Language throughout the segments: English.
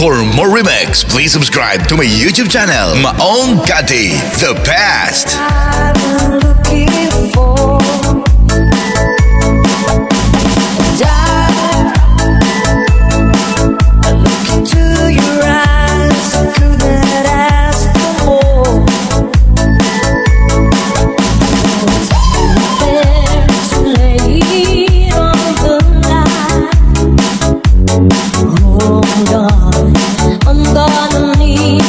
For more remix, please subscribe to my YouTube channel, Maong Kati, The Past. I'm looking for I look into your eyes, couldn't ask for more. There's late on the line. Hold on, I'm gonna need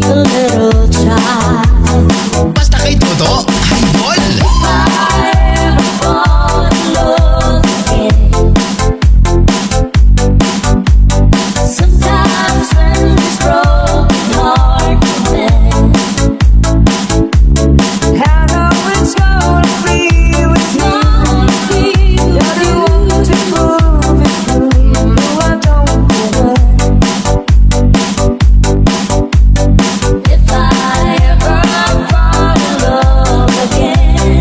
a little time. Basta kay Toto, idol! If I ever fall in love again, sometimes when this broken heart can mend, I know it's gonna be with you. You're the one to move it through. No, I don't know if I ever fall in love again.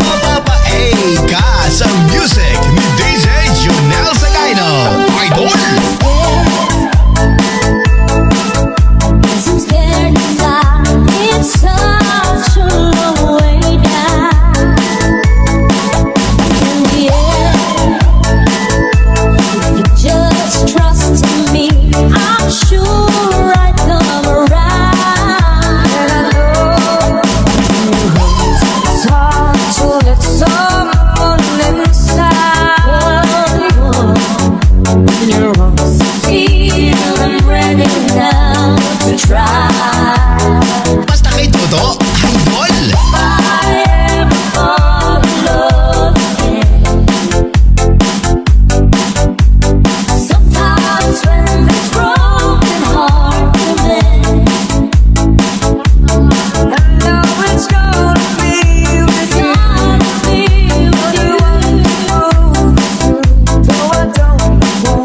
Mapapaey ka sa music ni DJ Junel Sagayno, idol! I'm scared inside. It's such a long way down. In the end, if you just trust in me, I'm sure I'd come around. And I know it's hard to let someone inside. When you're on the field, I'm ready now to try. Basta kay Toto, idol! If I ever fall in love again, sometimes when this broken heart can mend, I know it's gonna be with you. You're the one to move it through, though I don't know.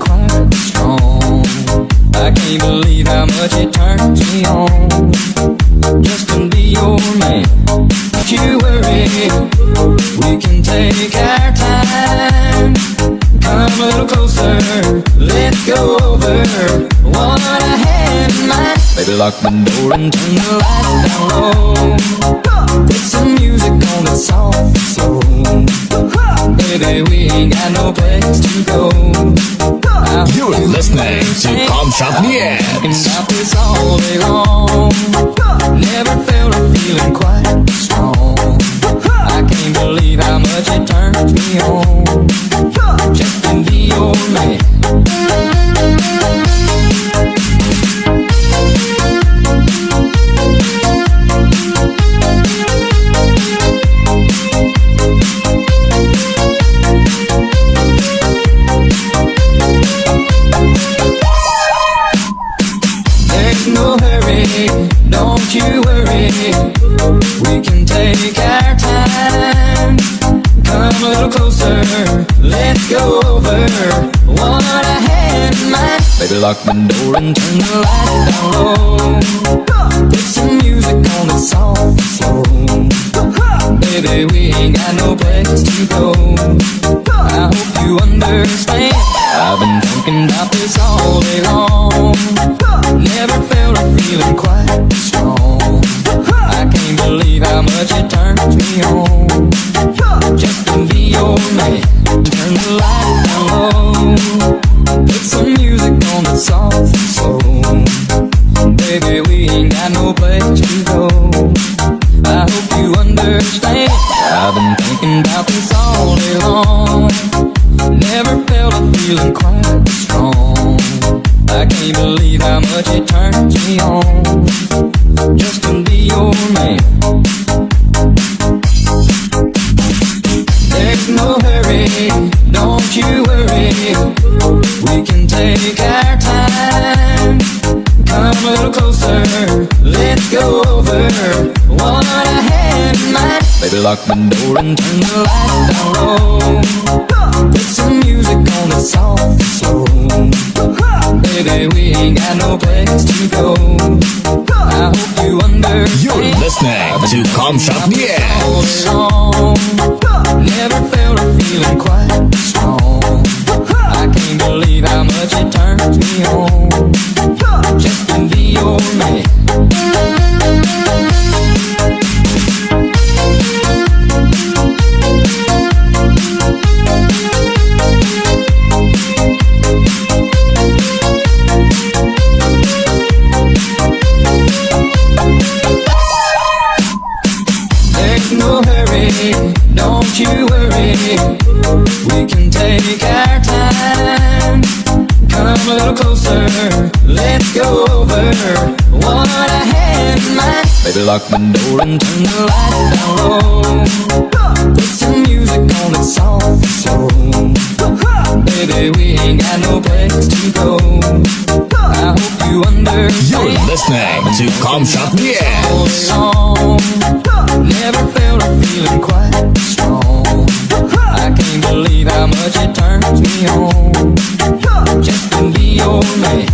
quite strong. I can't believe how much it turns me on just to be your man. Don't you worry, we can take our time. Come a little closer, let's go over what I had in mind. Baby, lock the door and turn the lights down low. Put some music on that's soft and slow. Baby, we ain't got no place to go. You're listening to Come Shop Yeah. Thinking about this all day long. Never felt a feeling quite strong. I can't believe how much it turns me on just to be your man. There's no hurry, don't you worry. We can take our time. Come a little closer, let's go over what I had in mind. Baby, lock the door and turn the lights down low. Put some music on that's soft and slow. Baby, we ain't got no place to go. I hope you understand. I've been thinking about this all day long. Never felt a feeling quite strong. I can't believe how much it turns me on just to be your man. Turn the lights down low. Put some music on that's soft and slow. Baby, we ain't got no place to go. I hope you understand. I've been thinking about this all day long. Never felt a feeling quite strong. I can't believe how much it turns me on just to be your man. There's no hurry, don't you worry. We can take our time. Come a little closer, let's go over what I had in mind. Baby, lock the door and turn the lights down low. Put some music on that's soft and slow. Baby, we ain't got no place to go. I hope you understand. You're listening to Come Shop Yeah. Never felt a feeling quite strong. I can't believe how much it turns me on just to be your man. There's no hurry, don't you worry. We can take our time. Come a little closer, let's go over what I had in mind. Baby, lock the door and turn the lights down low. Put some music on that's soft and slow. Baby, we ain't got no place to go. I hope you understand. You're listening to Come Shop Yeah. Never felt a feeling quite strong. I can't believe how much it turns me on just to be your man.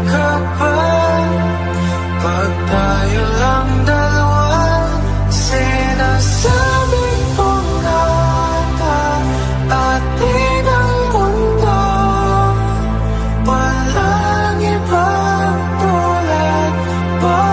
ka ba? Pag tayo lang dalawa, sinasabi ko na atin ang mundo. Walang ibang tulad mo.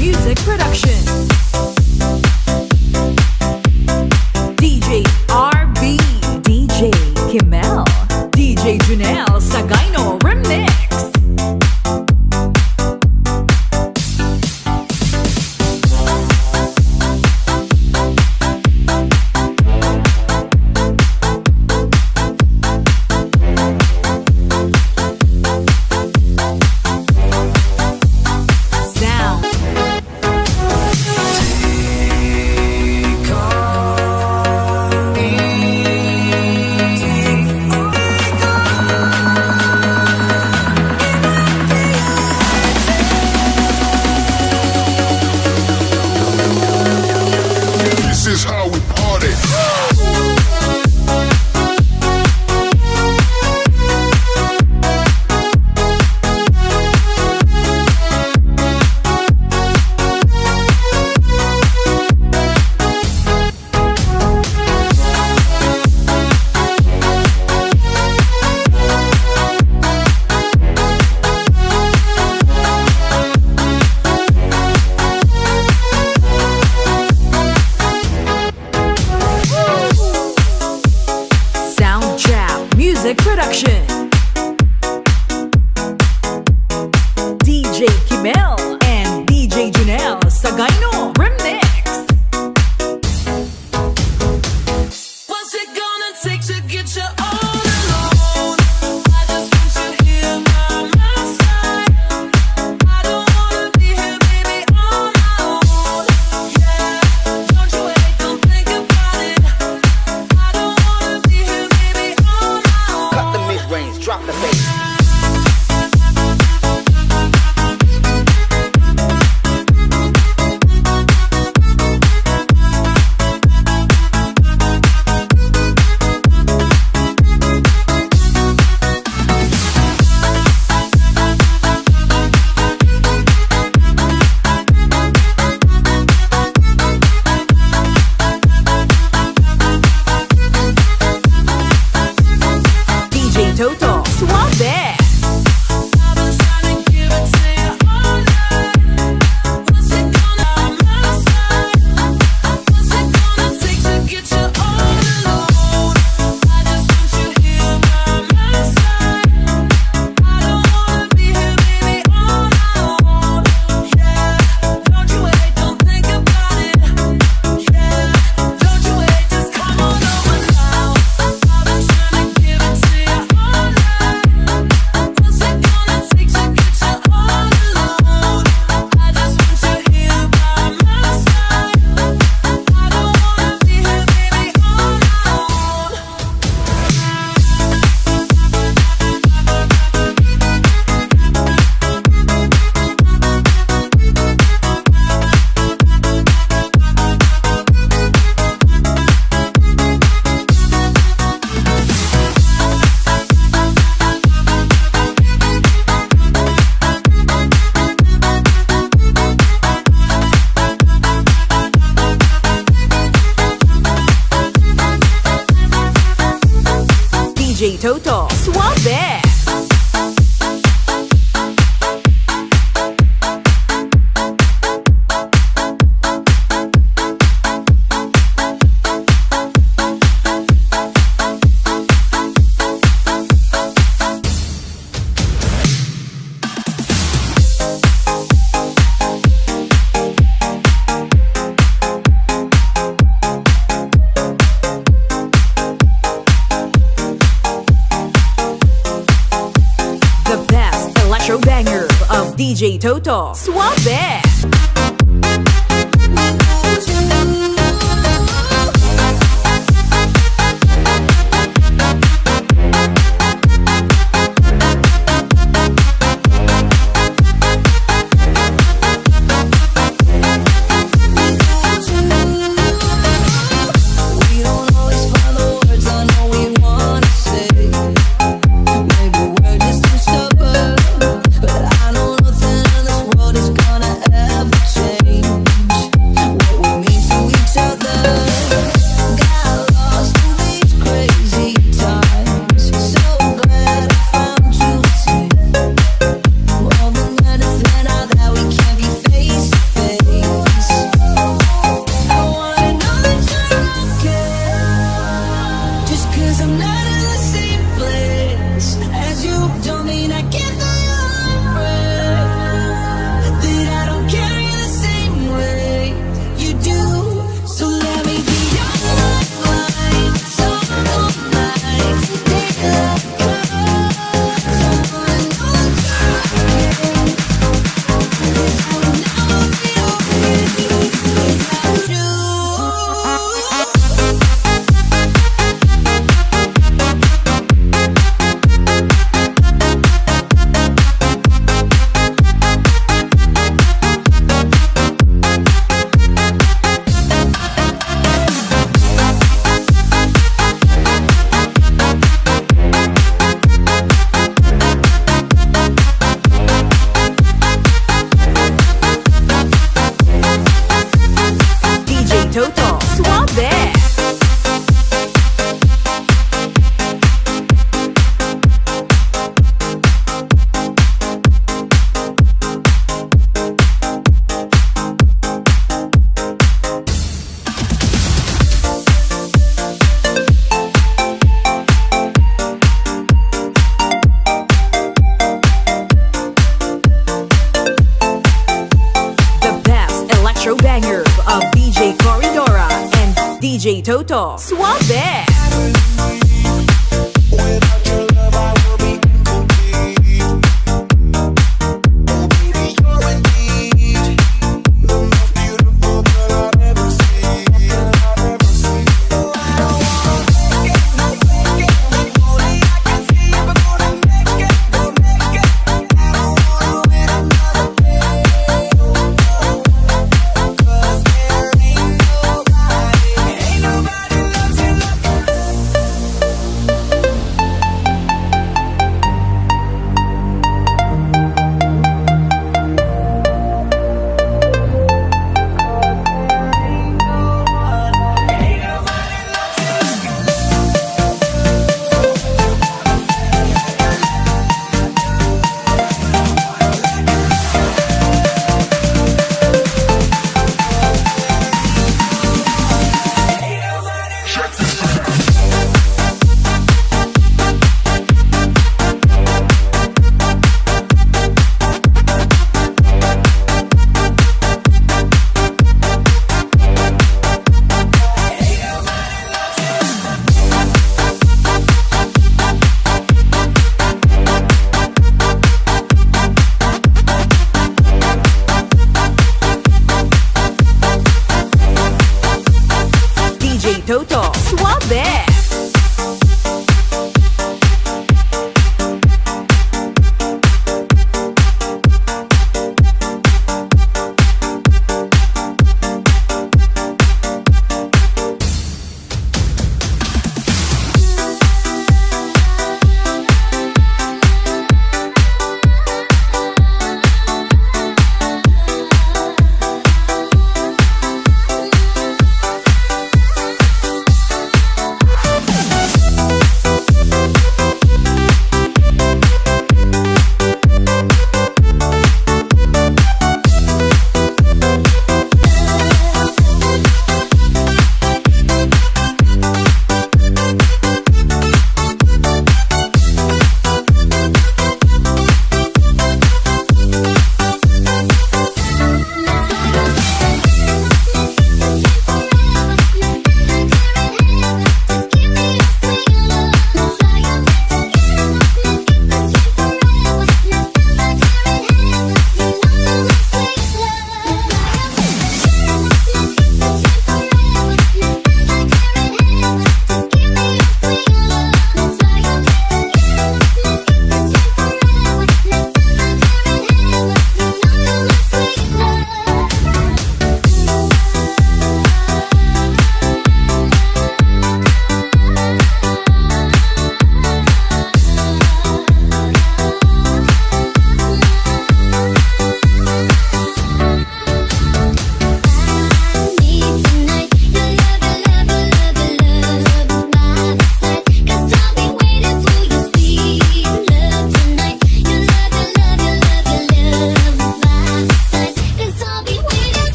Music production. DJ RB, DJ Kimmel, DJ Janelle Sagayno Remix. This is how we party. Music production. DJ Kimmel and DJ Janelle Sagayno Remix. What's it gonna take to get you all alone? I just want you here by my side. I don't wanna be here, baby, on my own. Yeah, don't you wait, don't think about it. I don't wanna be here, baby, on my own. Cut the mid-range, drop the bass. DJ Toto Swap Toto, Suave. Banger of DJ Toto, Suave. Toto, Suave. Banger of DJ Corridora and DJ Toto, Suave.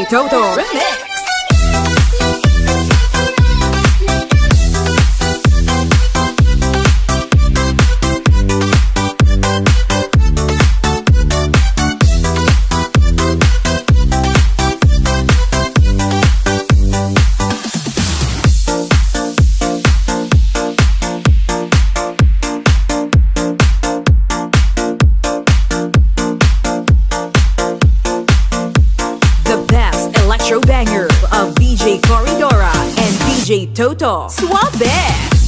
DJ Toto Remix. Banger of DJ Corridora and DJ Toto Suave.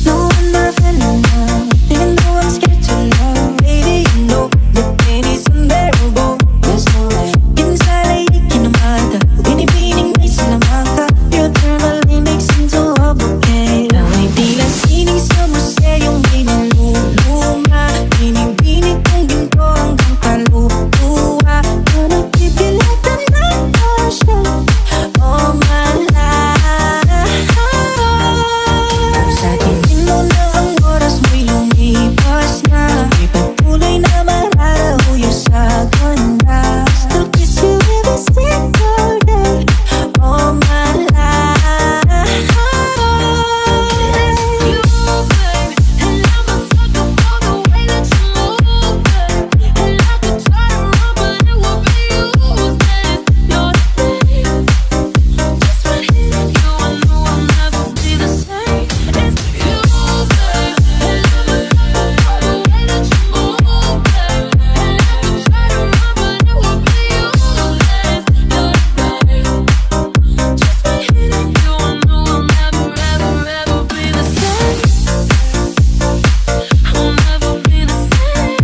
No, I'm not feeling now, even though I'm scared to love. Baby, you know the pain is unbearable. There's no way inside I can mata. Binibining may sinamata. Your thermally makes into a bouquet. Nawa'y tila sining sa museyong may niluluma. Binibining kong ginto hanggang kaluluwa. Gonna keep you like the night ocean all my life. Sa tingin mo na ang oras mo'y lumipas na. Di patuloy na mararahuyo sa ganda. Still kiss you every single day all my life. You, babe, and I'm a sucker for the way that you move, babe. And I could try to run, but it would be useless. You're the thing, just when hitting you, I knew I'll never be the same. It's you, babe, and I'm a sucker for the way that you move, babe. And I could try to run, but it would be useless. You're the thing, just when hitting you, I knew I'll never, ever, ever be the same. I'll never be the same.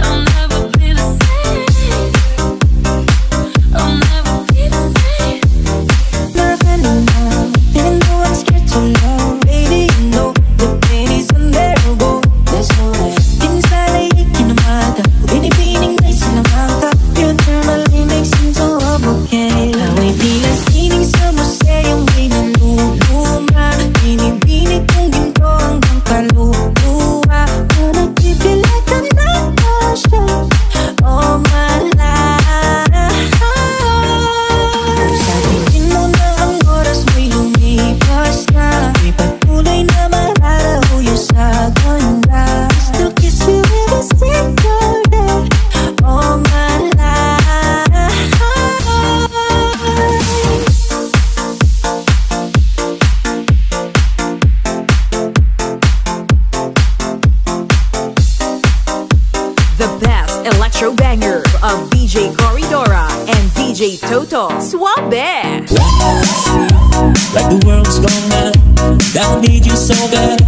I'll never be the same. I'll never be the same. Not feeling now, even though I'm scared to love. Baby, you know the pain is unbearable. There's no way inside I can mata. Binibining may sinamata. Your thermally makes into a bouquet. Nawa'y tila sining sa museyong may niluluma. Binibining kong ginto hanggang kaluluwa. Gonna keep you like the night ocean all my life. Sa tingin mo na ang oras mo'y lumipas na. Di patuloy na mararahuyo sa ganda. Still kiss you every single day all my life. The best electro banger of DJ Corridora and DJ Toto Suave. Like the world's gone mad, that I need you so bad,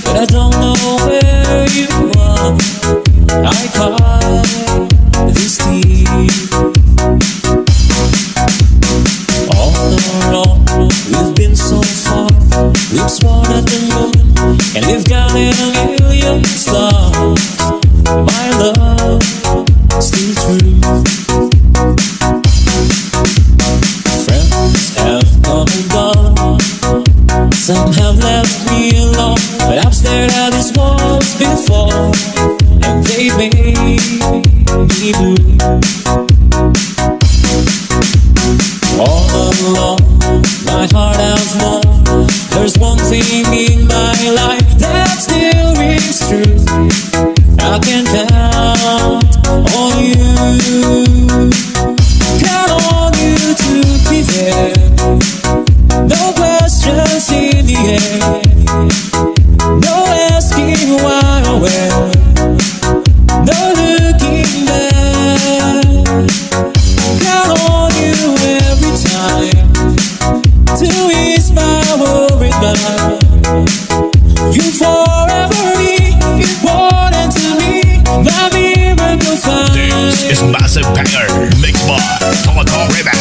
but I don't know where you are. I caught this deep. All along, we've been so far. We've sworn at the moon, and we've counted a million stars. My love, still true. Friends have come and gone. Some have left me alone, but I've stared at these walls before, and they made me blue. All along, my heart has known there's one thing in my life that still rings true. I can count on you, count on you to be there. No questions in the air, no asking why or where, no looking back. Count on you every time to ease my worried mind. You forever be important to me, my miracle find. This is Massive Banger mixed by Toto Remix.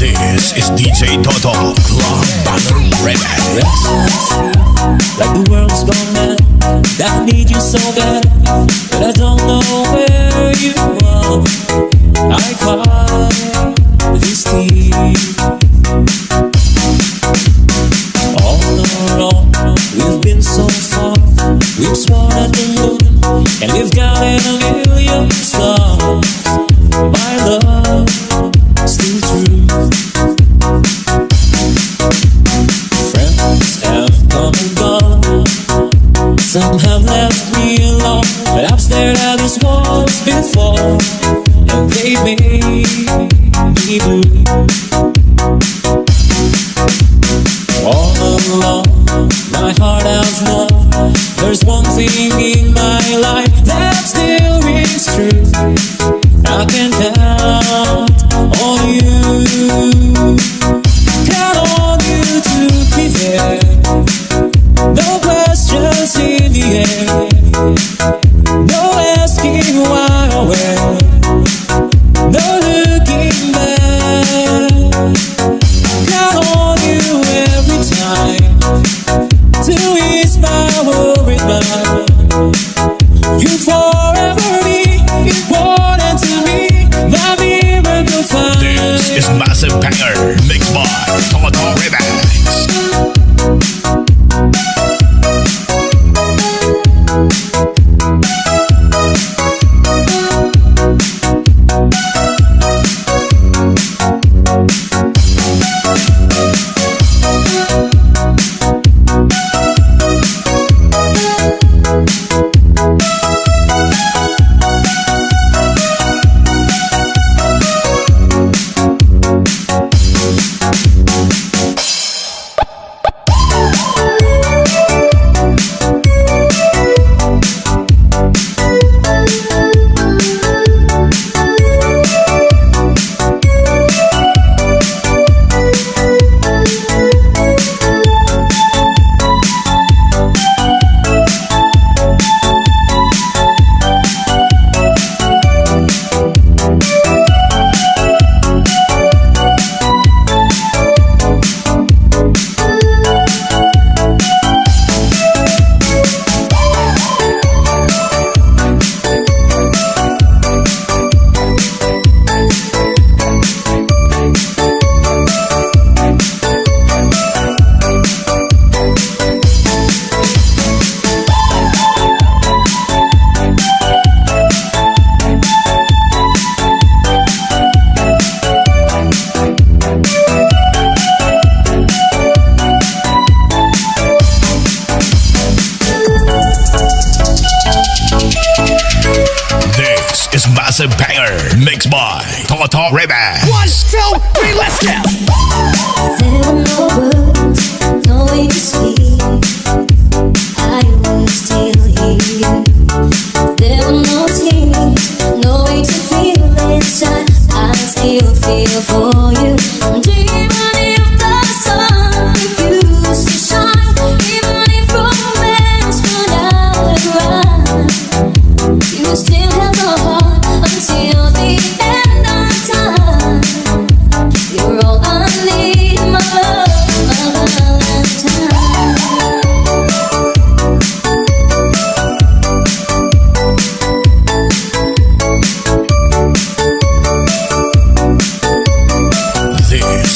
This is DJ Toto need you so bad, but I don't know where you are. I cry this deep. All along, we've been so far. We've sworn at the moon, and we've got a million stars. My love, still true. Friends have come and gone. Some have left me alone, but I've stared at these walls before, and they made me blue. All along, my heart has known there's one thing in my life that still rings true. I can count on you, count on you to be there. No questions in the air, no asking why or where, no looking back. Count on you every time to ease my worried mind. You forever be important to me, my miracle find. This is Massive Banger, mixed by Total Remix. This is Massive Banger, mixed by Total Remix. 1, 2, 3, let's go. There were no words, no way to speak. I was still here. There were no tears, no way to feel inside. I still feel for you. And even if the sun refused to shine, even if romance run out of rhyme, you still have a heart until the end of time. You're all I need, my love, my Valentine. This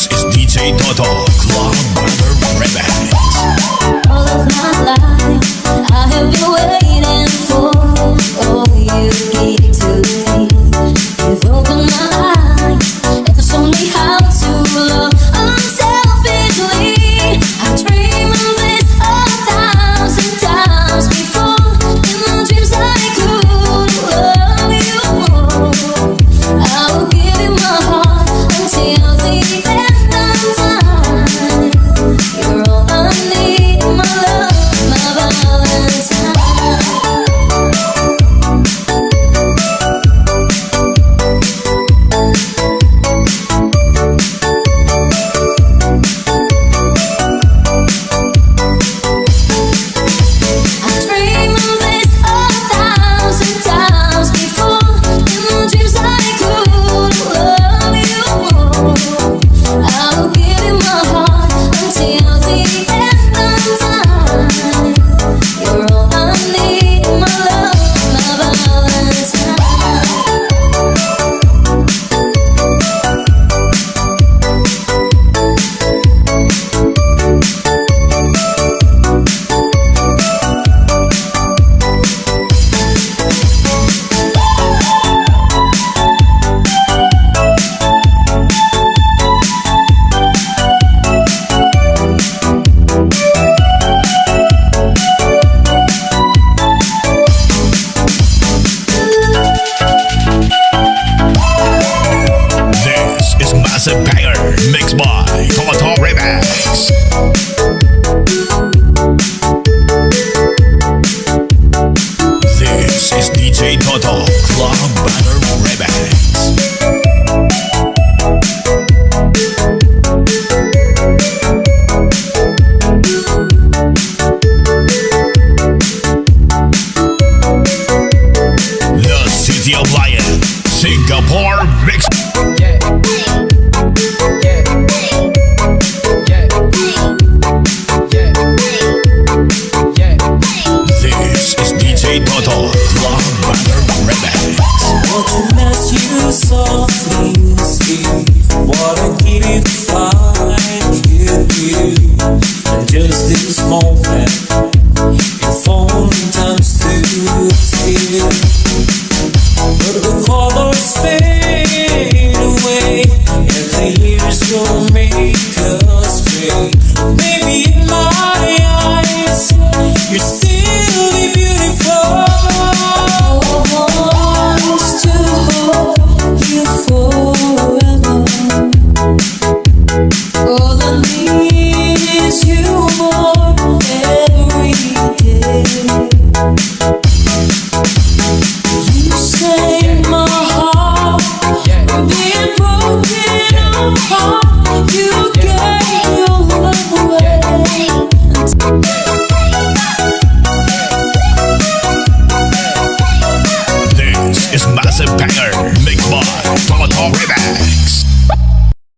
massive banger mixed by Toto Remix. This is DJ Toto Club Banger Remix. The City of Lion, Singapore Mix. This is DJ Toto Club Banger Remix. Watching as you softly speak, what a gift find you. And just this moment, your phone turns to steel. But the colors fade away, and the years will make us great. Maybe in my eyes, you're still beautiful. Wants to hold you forever. All I need is you more every day. You save my heart from being broken apart. You gave your love away. This is massive banger mixed by Toto Remix.